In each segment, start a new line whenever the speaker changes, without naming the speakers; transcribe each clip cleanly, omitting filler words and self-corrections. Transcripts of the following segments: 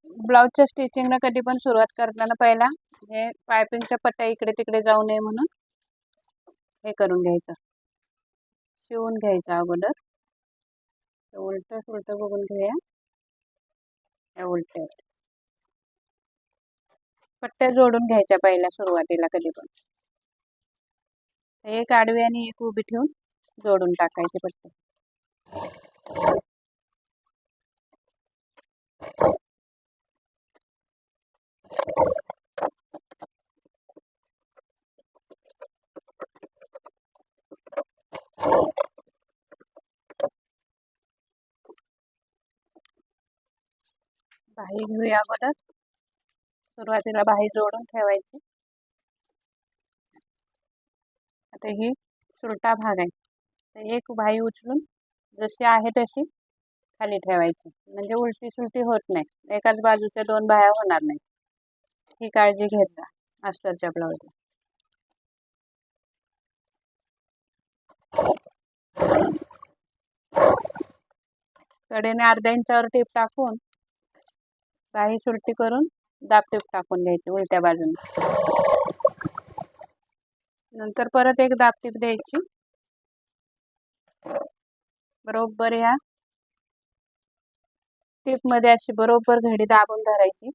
ब्लाऊजच्या स्टिचिंगला कधी पण सुरुवात करताना पहिला हे पायपिंगच्या पट्ट्या इकडे तिकडे जाऊ नये म्हणून हे करून घ्यायचं, शिवून घ्यायचं अगोदर. उलट सुलट बघून घेऊया. या उलट्या पट्ट्या जोडून घ्यायच्या पहिल्या सुरुवातीला कधी पण. एक आडवी आणि एक उभी ठेवून जोडून टाकायचे पट्टे. बाही घेऊया अगोदर. सुरुवातीला बाही जोडून ठेवायची. आता ही सुलटा भाग आहे, तर एक बाही उचलून जशी आहे तशी खाली ठेवायची, म्हणजे उलटी सुलटी होत नाही. एकाच बाजूच्या दोन बाह्या होणार नाही, ही काळजी घेत जा अस्तरच्या ब्लाऊजला. कडेने अर्ध्या इंचावर टीप टाकून बाही सुलटी करून दाब टीप टाकून घ्यायची उलट्या बाजूने. नंतर परत एक दाब टीप द्यायची. बरोबर ह्या टीप मध्ये अशी बरोबर घडी दाबून धरायची.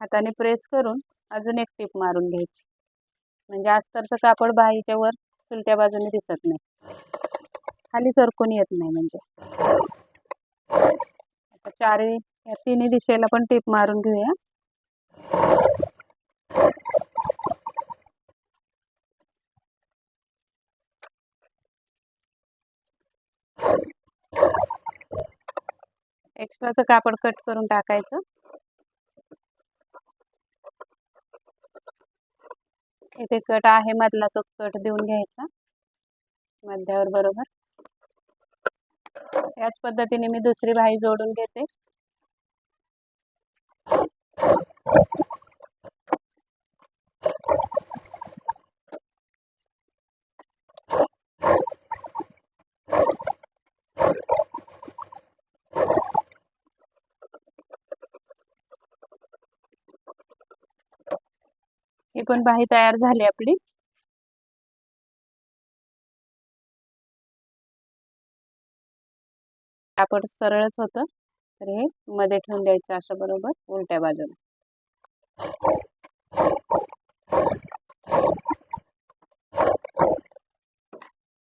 हाताने प्रेस करून अजून एक टीप मारून घ्यायची, म्हणजे अस्तरचं कापड बाहीच्या वर सुलट्या बाजूने दिसत नाही, खाली सरकून येत नाही. म्हणजे आता या तिन्ही दिशेला पण टीप मारून घेऊया. एक्स्ट्राचं कापड कट करून टाकायचं. इथे कट आहे मधला, तो कट देऊन घ्यायचा मध्यावर बरोबर. याच पद्धतीने मी दुसरी बाही जोडून घेते. ही पण बाही तयार झाली आपली. कापड सरळच होतं, तर हे मध्ये ठेवून द्यायचं असं बरोबर उलट्या बाजूला.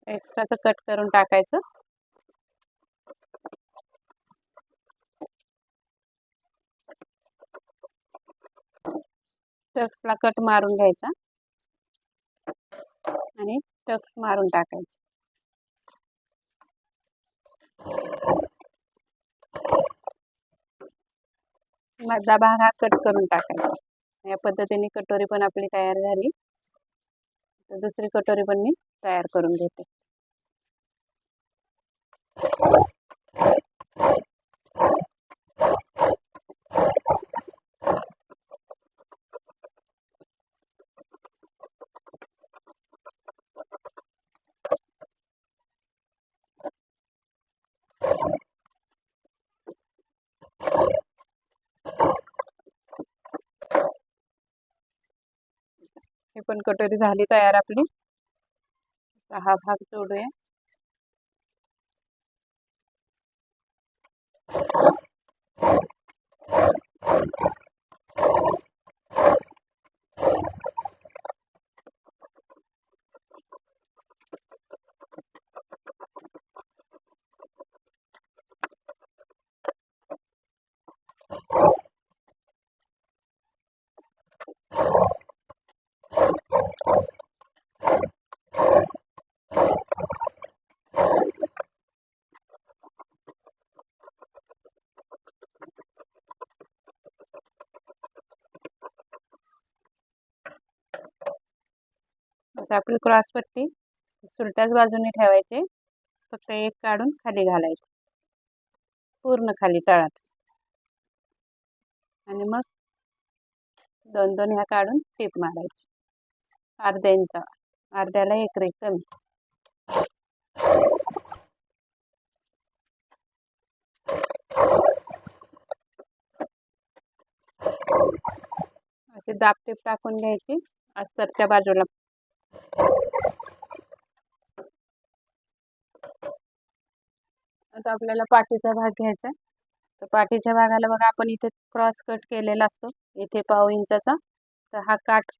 एक्स्ट्राचं कट करून टाकायचं. टक्सला कट मारून घ्यायचा आणि टक्स मारून टाकायचं. मधला भाग हा कट करून टाकायचा. या पद्धतीने कटोरी पण आपली तयार झाली. तर दुसरी कटोरी पण मी तयार करून घेते. ही पण कटोरी झाली तयार आपली. हा भाग जोडूया. आता आपली क्रॉस पट्टी सुलट्याच बाजूने ठेवायचे, फक्त एक काढून खाली घालायचे पूर्ण खाली तळात, आणि मग दोन दोन ह्या काढून टीप मारायची. अर्ध्या इंच, अर्ध्याला एक रेष कमी. असे दाबटीप टाकून घ्यायची अस्तरच्या बाजूला. आता आपल्याला पाठीचा भाग घ्यायचा. तर पाठीच्या भागाला बघा आपण इथे क्रॉस कट केलेला असतो, इथे 1.5 इंचाचा. तर हा काठ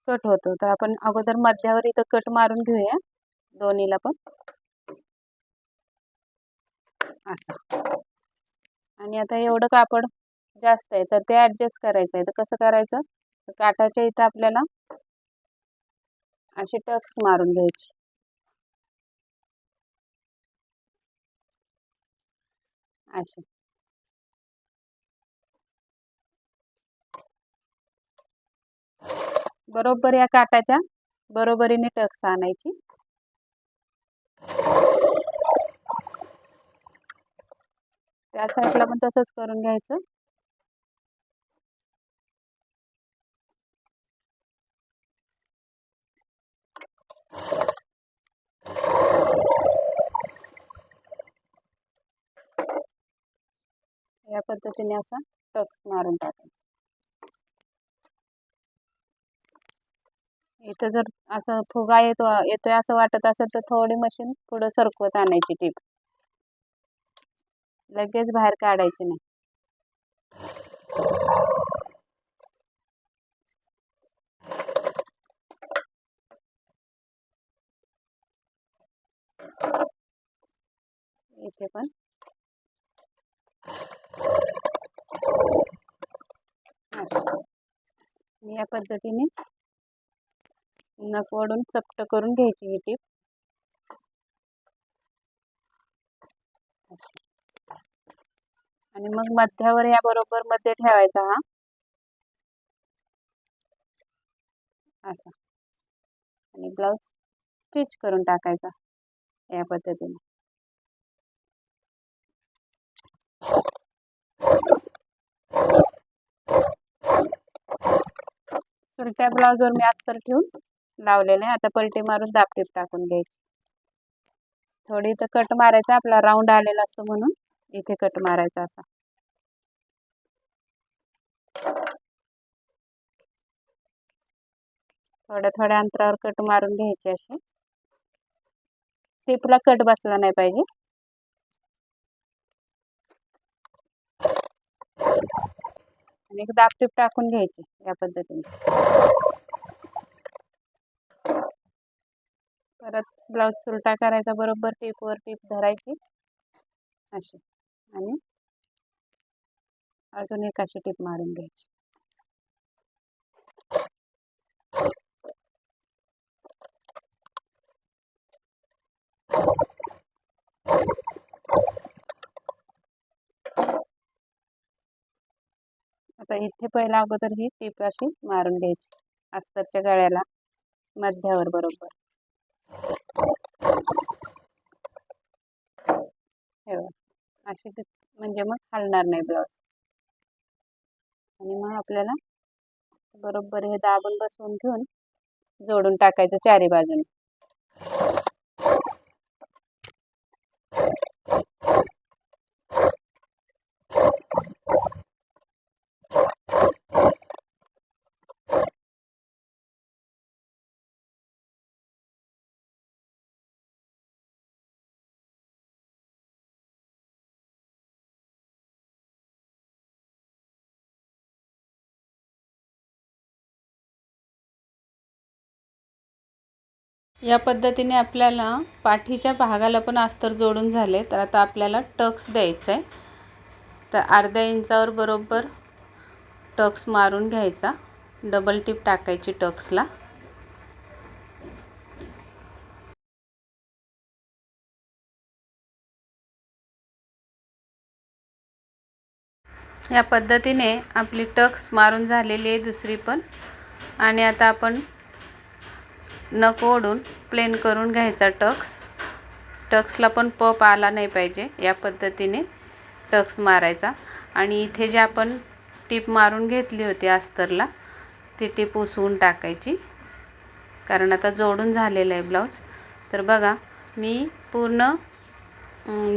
कट होतो. तर आपण अगोदर मध्यावर इथं कट मारून घेऊया दोन्हीला पण असं. आणि आता एवढं कापड जास्त आहे तर ते ॲडजस्ट करायचं आहे. तर कसं करायचं, तर काठाच्या इथं आपल्याला अशी टक्स मारून घ्यायची अशी. बरोबर या काठाच्या बरोबरीने टक्स आणायची. त्या साईडला पण तसंच करून घ्यायचं. या पद्धतीने असा टक्स मारून टाकायचा. इथं जर असं फुगा येतोय असं वाटत असेल तर थोडी मशीन पुढं सरकवत आणायची टीप, लगेच बाहेर काढायची नाही. इथे पण या पद्धतीने नख ओढून चपट करून घ्यायची ही टीप. आणि मग मध्यावर या बरोबर मध्ये ठेवायचा हा असा. आणि ब्लाऊज स्टिच करून टाकायचा या पद्धतीने. सुलट्या ब्लाऊजवर मी अस्तर ठेवून लावलेले. आता पलटी मारून दाबटीप टाकून घ्यायची. थोडी इथं कट मारायचा, आपला राऊंड आलेला असतो म्हणून इथे कट मारायचा असा. थोड्या थोड्या अंतरावर कट मारून घ्यायचे असे. टिपला कट बसला नाही पाहिजे. आणि एक दाबटीप टाकून घ्यायची या पद्धतीने. परत ब्लाऊज सुलटा करायचा, बरोबर टिपवर टिप धरायची अशी. आणि अजून एक अशी टिप मारून घ्यायची. आता इथे पहिला अगोदर ही टिप अशी मारून घ्यायची अस्तरच्या गळ्याला मध्यावर बरोबर. हे अशी म्हणजे मग हलणार नाही ब्लाऊज. आणि मग आपल्याला बरोबर हे दाबून बसवून घेऊन जोडून टाकायचं चारी बाजूने. या पद्धतीने आपल्याला पाठीच्या भागाला पण अस्तर जोडून झाले. तर आता आपल्याला टक्स द्यायचं आहे. तर अर्ध्या इंचावर बरोबर टक्स मारून घ्यायचा. डबल टिप टाकायची टक्सला. या पद्धतीने आपली टक्स मारून झालेली आहे दुसरी पण. आणि आता आपण नख ओढून प्लेन करून घ्यायचा टक्स. टक्सला पण पप आला नाही पाहिजे. या पद्धतीने टक्स मारायचा. आणि इथे जे आपण टीप मारून घेतली होती अस्तरला, ती टीप उसवून टाकायची, कारण आता जोडून झालेलं आहे ब्लाऊज. तर बघा मी पूर्ण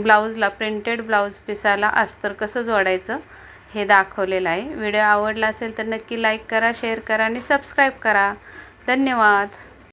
ब्लाऊजला, प्रिंटेड ब्लाऊज पिसाला अस्तर कसं जोडायचं हे दाखवलेलं आहे. व्हिडिओ आवडला असेल तर नक्की लाईक करा, शेअर करा आणि सबस्क्राईब करा. धन्यवाद.